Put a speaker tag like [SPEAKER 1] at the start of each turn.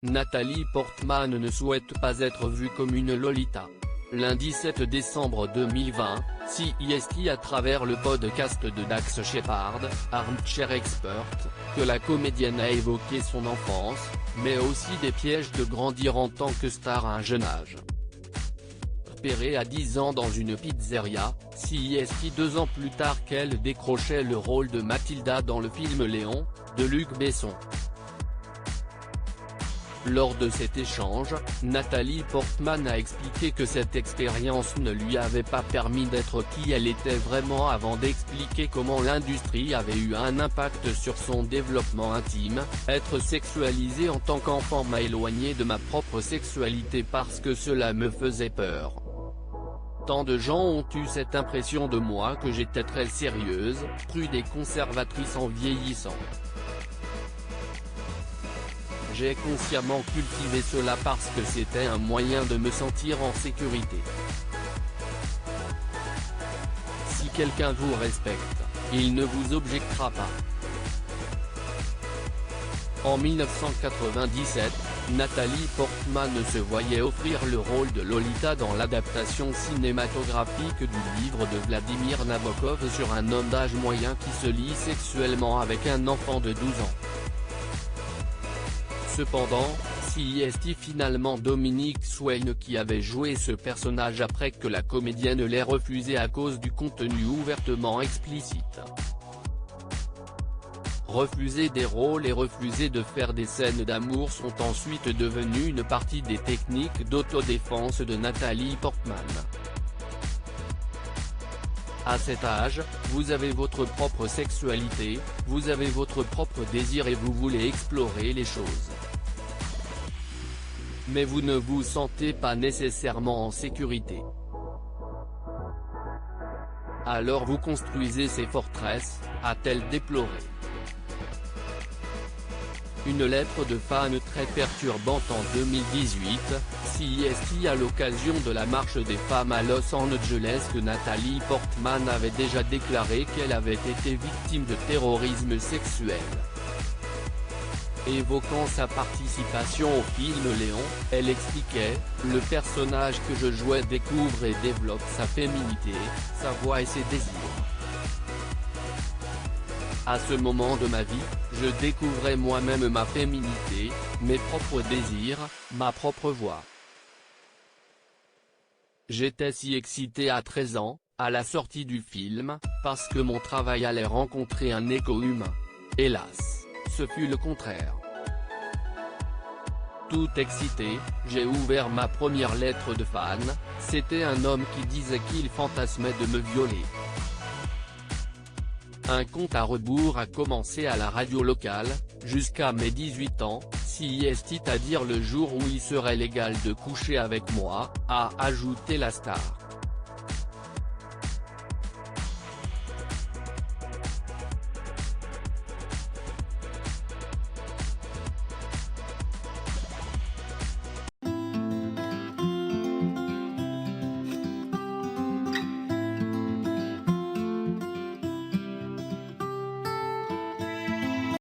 [SPEAKER 1] Nathalie Portman ne souhaite pas être vue comme une Lolita. Lundi 7 décembre 2020, CIST à travers le podcast de Dax Shepard, Armchair Expert, que la comédienne a évoqué son enfance, mais aussi des pièges de grandir en tant que star à un jeune âge. Repérée à 10 ans dans une pizzeria, CIST 2 ans plus tard qu'elle décrochait le rôle de Mathilda dans le film Léon, de Luc Besson. Lors de cet échange, Nathalie Portman a expliqué que cette expérience ne lui avait pas permis d'être qui elle était vraiment avant d'expliquer comment l'industrie avait eu un impact sur son développement intime. Être sexualisée en tant qu'enfant m'a éloigné de ma propre sexualité parce que cela me faisait peur. Tant de gens ont eu cette impression de moi que j'étais très sérieuse, prude et conservatrice en vieillissant. J'ai consciemment cultivé cela parce que c'était un moyen de me sentir en sécurité. Si quelqu'un vous respecte, il ne vous objectera pas. En 1997, Nathalie Portman se voyait offrir le rôle de Lolita dans l'adaptation cinématographique du livre de Vladimir Nabokov sur un homme d'âge moyen qui se lie sexuellement avec un enfant de 12 ans. Cependant, CIST finalement Dominique Swain qui avait joué ce personnage après que la comédienne l'ait refusé à cause du contenu ouvertement explicite. Refuser des rôles et refuser de faire des scènes d'amour sont ensuite devenues une partie des techniques d'autodéfense de Nathalie Portman. À cet âge, vous avez votre propre sexualité, vous avez votre propre désir et vous voulez explorer les choses. Mais vous ne vous sentez pas nécessairement en sécurité. Alors vous construisez ces forteresses, a-t-elle déploré. Une lettre de fan très perturbante en 2018, CIST à l'occasion de la marche des femmes à Los Angeles que Nathalie Portman avait déjà déclaré qu'elle avait été victime de terrorisme sexuel. Évoquant sa participation au film Léon, elle expliquait « Le personnage que je jouais découvre et développe sa féminité, sa voix et ses désirs. À ce moment de ma vie, je découvrais moi-même ma féminité, mes propres désirs, ma propre voix. J'étais si excitée à 13 ans, à la sortie du film, parce que mon travail allait rencontrer un écho humain. Hélas, ce fut le contraire. Tout excité, j'ai ouvert ma première lettre de fan, c'était un homme qui disait qu'il fantasmait de me violer. Un compte à rebours a commencé à la radio locale, jusqu'à mes 18 ans, CIST à dire le jour où il serait légal de coucher avec moi, a ajouté la star.